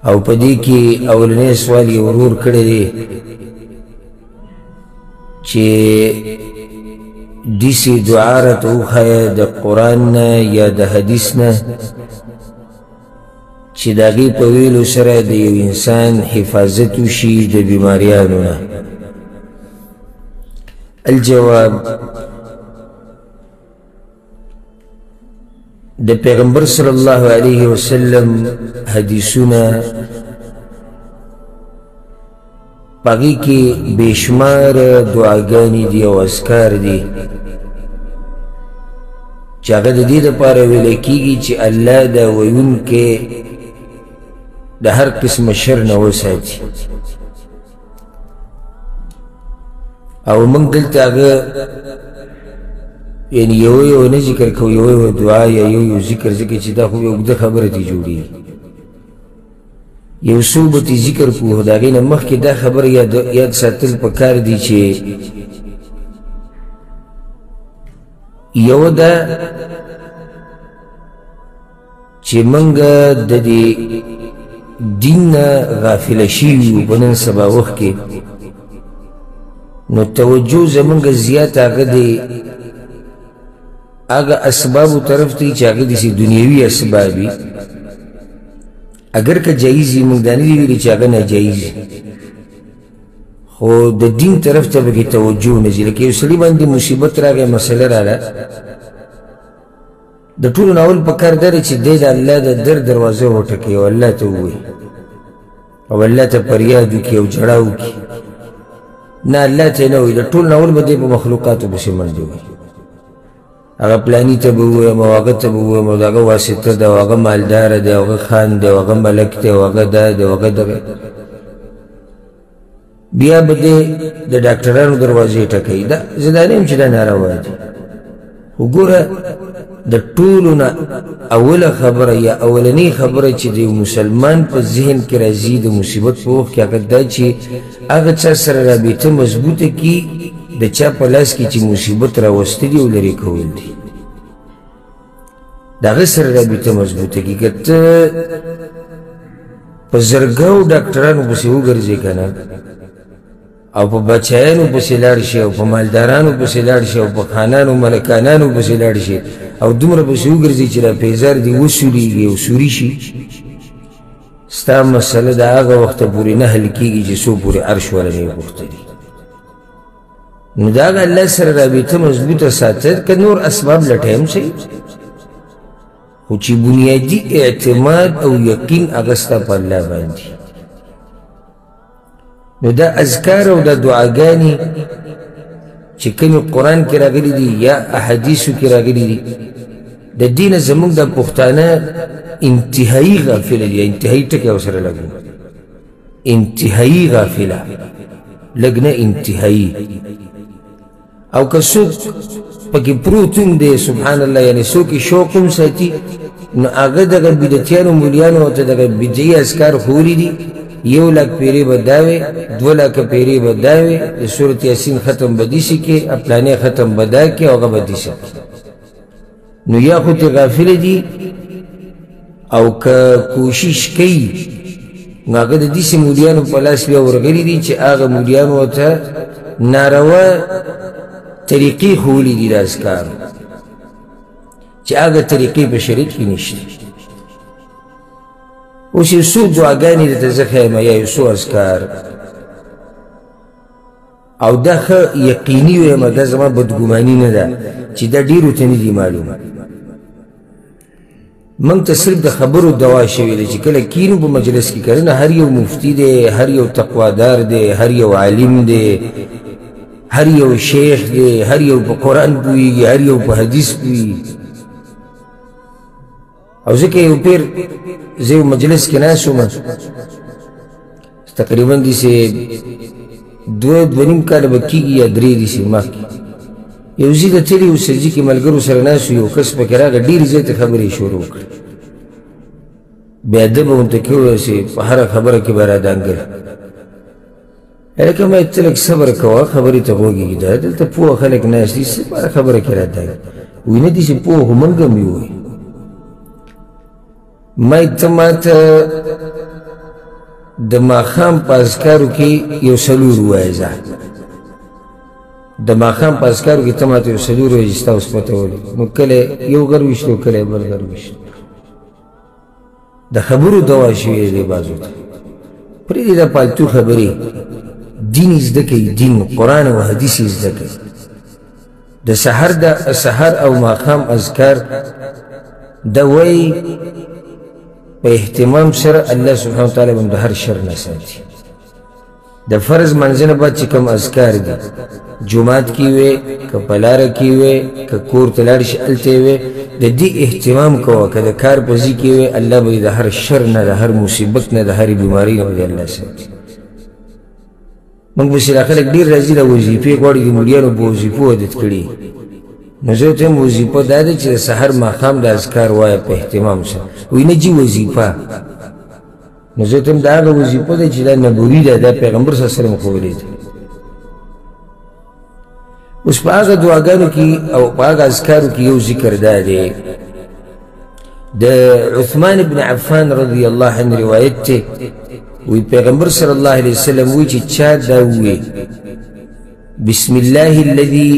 او په دې کې اولنی سوال یې ورور کړی دی چې داسې دعا راته وښایه د قرآن نه یا د حدیث نه چې د هغې په ویلو سره د یو انسان حفاظت وشي د بیماریانو نه. الجواب: د پیغمبر صلی الله علیه وسلم حدیثونه پاگی کی بیشمار دعاگانی دی و اذکار دی چاگه دا دی دا پارا ویلکی گی چی اللہ دا ویون کے دا ہر قسم شر نوساتی او منگ دلتا اگه یعنی یو نه ذکر کو یو دعا یا یو ذکر چې دا خو یو د خبره دی جوړي یو صوبتی ذکر کو دا غینه مخکې دا خبره یاد ساتل پکار دی چې یو دا چې منګه د دې دین غافل شي په نن سبا وخت کې نو توجه زمونږ زیات هغه دی اگه اسبابو طرف تی چاگه دیسی دنیاوی اسبابی اگر که جایزی مقدانی دیویلی چاگه ناجایزی خو د دین طرف تا بکی توجه نزی لکه یو سلی باندی مصیبت راگه مسئله رالا د ټولو ناول پکار داره چې دی د الله د در دروازه وټکي او الله ته ووایي او الله ته فریاد وکړي او ژړا وکړي نه الله ته نه وایي د ټول ناول به دی په مخلوقاتو پسې منډې وایي هغه پلاني ته به ووایم او هغه ته به ووایم او د هغه واسطه ده او هغه مالداره دی او هغه خان دی او هغه ملک دی او هغه دا دی او هغه دغه بیا به دی د ډاکټرانو دروازې ټکوي دا زه دا نه یم چې دا ناروا دي خو ګوره د ټولو نه اوله خبره یا اولنۍ خبره چې د یو مسلمان په ذهن کې راځي د مصیبت په وخت کې هغه دا چې هغه چا سره رابطه مضبوطه کړي د چا په لاس کې چې مصیبت راوستلي او لرې کول دي د هغه سره رابطه مضبوطه کړي که ته په زرګاو ډاکټرانو پسې وګرځې که نه او په بچیانو پسې لاړ شي او په مالدارانو پسې لاړ شي او په خانانو ملکانانو پسې لاړ شي او دومره پسې وګرځي چې را پیزار دې وسوریږي او سوري شي ستا مسله د هغه وخته پورې نه حل کېږي چې څو پورې عرش والا نه یې غوښتلي نو د هغه الله سره رابطه مضبوطه ساته که نور اسباب لټه هم شي خو چې بنیادي اعتماد او یقین هغه ستا په الله باندې نو دا اذکار او دا دعاګانې چې کومې قرآن کې راغلي دي یا احادیثو کې راغلي دي د دې نه زموږ دا پښتانه انتهایي غافله دي انتهایي ټکی ورسره لګوي انتهایي غافله لږ نه انتهایي او که څوک پکې پروت هم دی سبحان الله یعنې څوک یې شوق هم ساتي نو هغه دغه بدعتیانو مولیانو ورته دغه بدعي اذکار ښولي دي 1 लाख پیری بداوی 2 लाख پیری بداوی سورت یاسین ختم بدیسی که اپلانه ختم بدا که اوغا بدیسی نو یا خود غافل دی او که کوشش کئی نو اگه دا دیسی مولیانو پلاس بیا ورغلی دی چه آغا مولیانو تا ناروا طریقی خولی دی رازکار چه آغا طریقی په شریعت کی نشتی اوس یو څو دعاګانې درته زه ښیم یا یو څو اذکار او دا ښه یقیني ویم دا زما بدګماني نه ده چې دا ډېرو ته نه دي معلومه موږ ته صرف د خبرو دوا شوې ده چې کله کینو په مجلس کې که نه هر یو مفتي دی هر یو تقوادار دی هر یو عالم دی هر یو شیخ دی هر یو په قرآن پوهېږي هر یو په حدیث پوهېږي او ځکه یو پیر زه یو مجلس کې ناست وم تقریبا داسې 2.5 کاله به کېږي یا 3 داسې مخکې یو ځای ته تللي و سجدې کې ملګرو سره ناست یو کس پکې راغی ډېرې زیاتې خبرې یې شروع کړې بې ادبه ورته کې وویل چې په هره خبره کې به رادانګل هلکه ما ته لږ صبر کوه خبرې ته غوږ ږده دلته پوه خلک ناست دي څه په هره خبره کې رادانګل وایي نه داسې پوه خو موږ هم یو ما ته د ماښام په اذکارو کې یو څلور ووایه ځه د ماښام په اذکارو کې ته ماته یو څلور ووایه چې ستا اوس پته ولګي نو کله یو غر ویشتو کله بل غر ویشتو د خبرو دوا شوې دی بازو ته پرېږدې دا پالتو خبرې دین یې زده کوي دین قرآن او حدیث یې زده کوي د سحر او ماښام اذکار دا وایي په اهتمام سره الله سبحانه وتعالی به د هر شر نه ساتي د فرض منځ نه بعد چې کوم اذکار دي جومات کې وې که په لاره کې وې که کور ته لاړ شي هلته یې وې د دې اهتمام کوه که د کار په ځای کې وې الله به د هر شر نه د هر مصیبت نه د هرې بیمارۍ نه به الله ساتي موږ به سره خلک ډېر راځي دا وظیفې غواړي د مریانو په وظیفو عادت کړي نو زه ورته وایم وظیفه دا ده چې د سحر ماښام د اذکار وایه په اهتمام سره وایي نه جي وظیفه نو زه ورته وایم دا هغه وظیفه ده چې دا نبوي ده دا پیغمبر صلی الله علیه وسلم ښوولې ده اوس په هغه دعاګانو کې او په هغه اذکارو کې یو ذکر دا دی د عثمان بن عفان رضی الله عنه روایت دی وی پیغمبر صلی الله علیه وسلم وی چې چا دا وی بسم الله الذي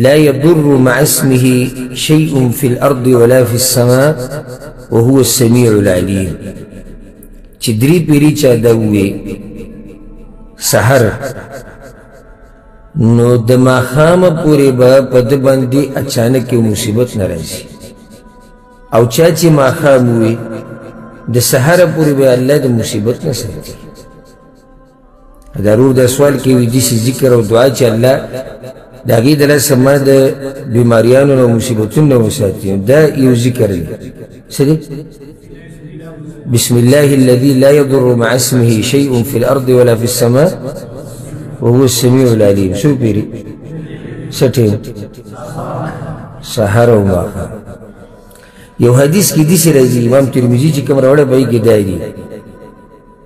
لا يضر مع اسمه شيء في الأرض ولا في السماء وهو السميع العليم چې درې پیري چا دا وی سحر نو د ماښامه پورې به په ده باندې اچانک یو مصیبت نه راځي او چا چې ماښام وي د سحره پورې به الله د مصیبت نه ساتي ضرور دا سوال کوي داسې ذکر او دعا چې الله د هغې د لاسه ما د بیماریانو نه مصیبتونو نه وساتي دا یو ذکر دی څه دی بسم الله الذي لا يضر مع اسمه شيء في الأرض ولا في السماء وهو السميع العليم شو بيري ستين سحر و ماښام یو حدیث کې داسې راځي امام ترمذي چې کوم راوړی به یې کې دا دي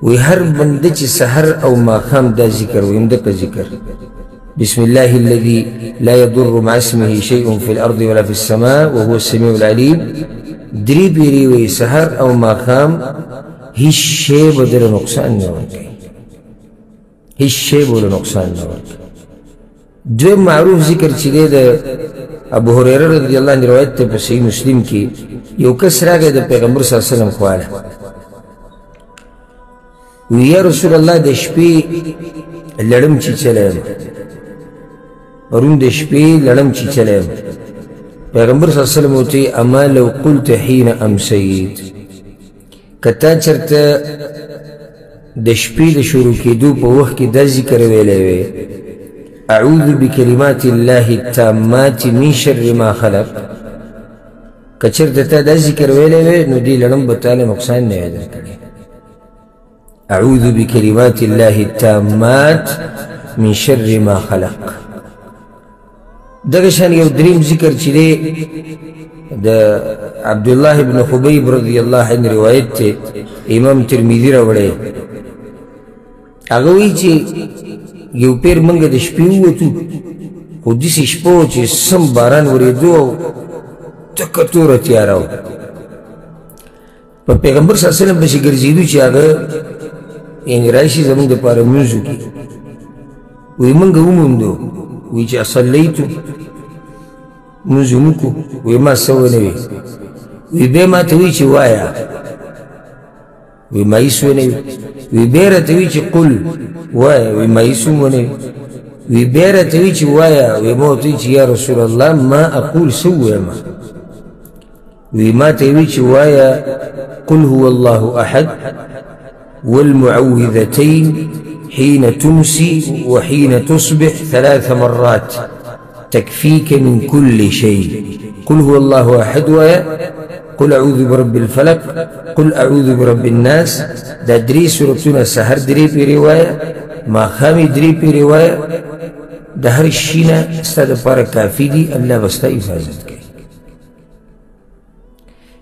وی هر بنده چې سحر او ماښام دا ذکر وي همدغه ذکر بسم الله الذي لا يضر مع اسمه شيء في الأرض ولا في السماء وهو السميع العليم درې پیرې وي سحر او ماښام هیڅ شی به دله نقصان نه ورکوي هیڅ شی به له نقصان نه ورکوي دویم معروف ذکر چې دی د ابو هريره رضی الله عنه روایت ته په صحیح مسلم کې یو کس راغی د پیغمبر صلی الله علیه وسلم خواله وی یا رسول الله د شپې لړم چیچلی یم پرون د شپې لړم چیچلی یم پیغمبر صلی الله علیه وسلم ورته اما لو قلت حین امسیت که تا چېرته د شپې د شروع کېدو په وخت کې دا ذکر ویلی وی اعوذ بکلمات الله التامات من شر ما خلق که چېرته تا دا ذکر ویلی وی نو دې لړم به تاله نقصان نه وی درکړی اعوذ بکلمات الله التامات من شر ما خلق دغه شان یو دریم ذکر چې دی د عبدالله بن خبیب رضی الله عنه روایت دی امام ترمذي راوړی هغه وایي چې یو پیر موږ د شپې ووتو خو داسې شپه وه چې سم باران ورېدو او تکه توره تیاره وه په پیغمبر صلی الله علیه وسلم پسې ګرځېدو چې هغه یعنې راشي زموږ دپاره لمونځ وکړي وایي موږ وموندو وایي چې اصلیتو لمونځ مو وکړو وایي ما څه ونه وي وایي بیا ما ته وایي چې وایه وایي ما هېڅ ونه وي وی بیا راته وی چې قل وایه وی ما هېڅ هم ونه وی بیا راته وی چې وایه وی ما ورته وی چې یا رسول الله ما اقول څه ووایم وی ما ته وی چې وایه قل هو الله احد والمعوذتين حين تمسي وحين تصبح 3 مرات تكفيك من كل شيء قل هو الله احد وایه قل اعوذ برب الفلق قل اعوذ برب الناس دا درې سورتونه سحر درې پیرې وایه ماښام یې درې پیرې وایه د هر شي نه ستا دپاره کافي دي الله به ستا حفاظت کوي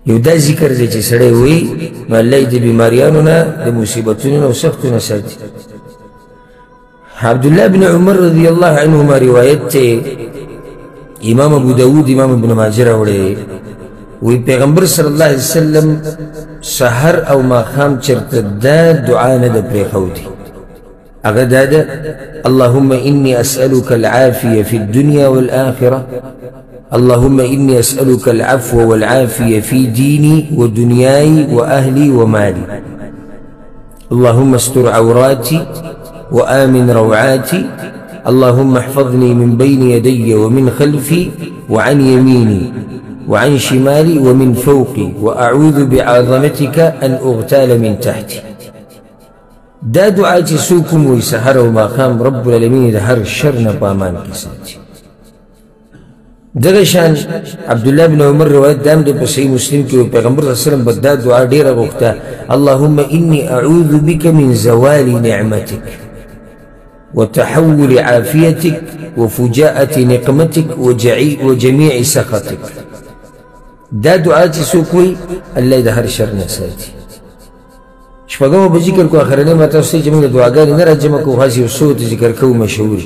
یو دا ذکر دی چې سړی وایي نو الله یې د بیماریانو نه د مصیبتونو نه او سختو نه ساتي عبدالله بن عمر رضی الله عنهما روایت دی امام ابو داود امام ابن ماجه راوړی وی پیغمبر صلی اللہ علیہ وسلم سحر او ماخام چرت دا دعا نه د پرېښودي هغه دا ده اللهم إني أسألك العافية في الدنيا والآخرة اللهم إني أسألك العفو والعافية في ديني ودنياي وأهلي ومالي اللهم استر عوراتي وآمن روعاتي اللهم احفظني من بين يدي ومن خلفي وعن يميني وعن شمالي ومن فوقي وأعوذ بعظمتك أن أغتال من تحتي دا دعا چې سوکم وی سحر او ماخام رب العالمین د هر شر نه په امان کې ساتي دغه شان عبدالله بن عمر روایت دام دی په صحیح مسلم کې پیغمبر صلی الله علیه وسلم به دا دعا ډیره غوښته اللهم إني أعوذ بك من زوال نعمتك وتحول عافيتك وفجاءة نقمتك وجميع سخطك دا دعا چې څوک وی الله د هر شر نه ساتي شپږمه به ذکر کو اخرنۍ ما تاسو ته چې موږ د دعاګانې نه راجمع کوو خاص یو څو ذکر کوو مشهور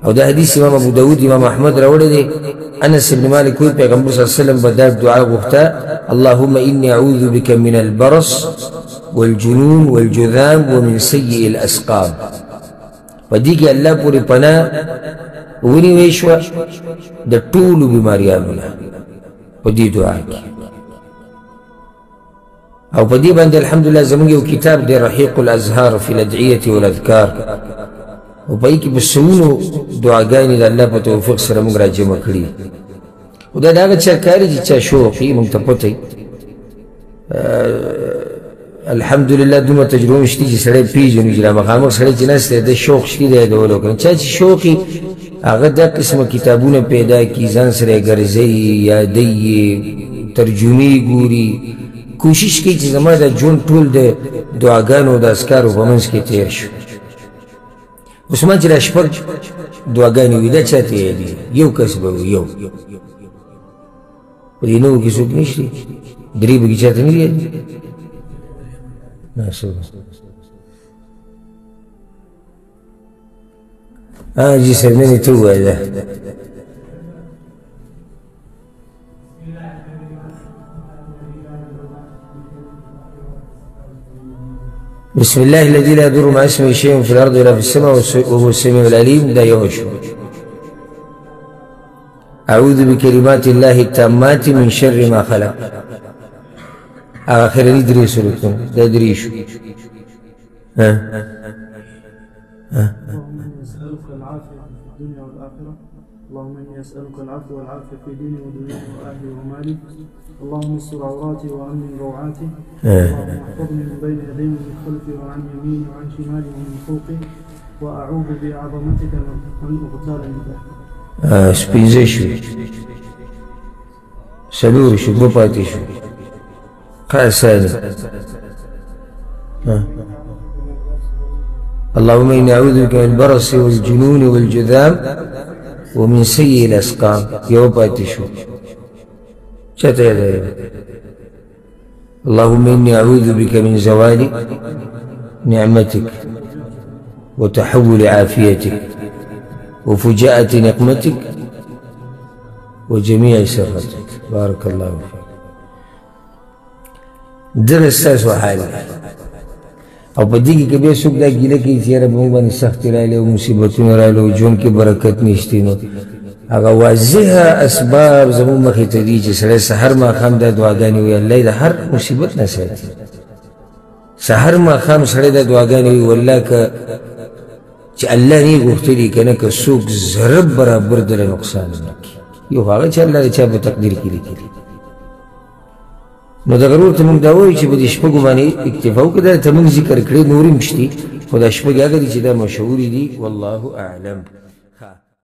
او دا حدیث امام ابو داود امام احمد راوړی دی انس بن مالک وی پیغمبر صلی الله علیه وسلم به دا دعا غوښته اللهم إني أعوذ بك من البرص والجنون والجذام ومن سيء الأسقام په دې کې الله پورې پناه ونیوی شوه د ټولو بیماریانو نه په دې دعا کې او په دې باندې الحمدلله زموږ یو کتاب دی رحیق الازهار فی الادعیة والاذکار او په کې په سلونو دعاګانې د الله په توفیق سره موږ راجمع کړي او دا د هغه چا کار دی چې چا شوق وي موږ ته پته الحمدلله دومره تجربه شته چې سړی پیژني چې مخامخ سړی چې ناست دی د شوق شته دی د ولو کنه چا چې شوق وي هغه دا قسمه کتابونه پیدا کړي ځان سره ګرځي یادوي ترجمې ګوري کوشش کوي چې زما د ژوند ټول د دعاګانو د اذکارو په منځ کې تېر شو اوس ما چې دا شپږ دعاګانې وي دا چا ته یادي یو کس به وي یو په دې نوو کې څوک نشته درې به کې چاته نه دي یادي جی صاحب نه ته ووایه دا بسم الله الذي لا يضر مع اسمه شيء في الارض ولا في السماء وهو السميع العليم دا يوشو اعوذ بكلمات الله التامات من شر ما خلق اخر ندري سورتون دا دريشو اللهم إني أسألك العفو والعافية في ديني ودنياي وأهلي ومالي اللهم استر عوراتي وأمن روعاتي اللهم احفظني من بين يدي ومن خلفي وعن يميني وعن شمالي ومن فوقي وأعوذ بعظمتك أن أغتال من تحتي سپینځه شو څلور شو دوه پاتې شو قاساني اللهم إني أعوذ بك من البرص والجنون والجذام ومن سيء الأسقام يو پاتې شو چاته یاد اللهم إني أعوذ بك من زوال نعمتك وتحول عافيتك وفجاءة نقمتك وجميع سخطك بارك الله فيك درس تاسو حالي او په دې کې بیا څوک دا ګیله کوي چې یاره په موږ باندې سختې راغلې او مصیبتونه راغلې او ژوند کې برکت نشته نو هغه واضحه اسباب زموږ مخې ته دي چې سړی سحر ماښام دا دعاګانې وایي الله یې د هر مصیبت نه ساتي سحر ماښام سړی دا دعاګانې وایي والله که چې الله نه یې غوښتلي که نه که څوک ذره برابر دله نقصان نه کړي یو هغه چې الله د چا په تقدیر کې لیکلي نو دغه ورته موږ دا وایو چې په دې شپږو باندې اکتفا وکړو دا ته موږ ذکر کړی نور هم شتي خو دا شپږ هغه دي چې دا مشهورې دي والله اعلم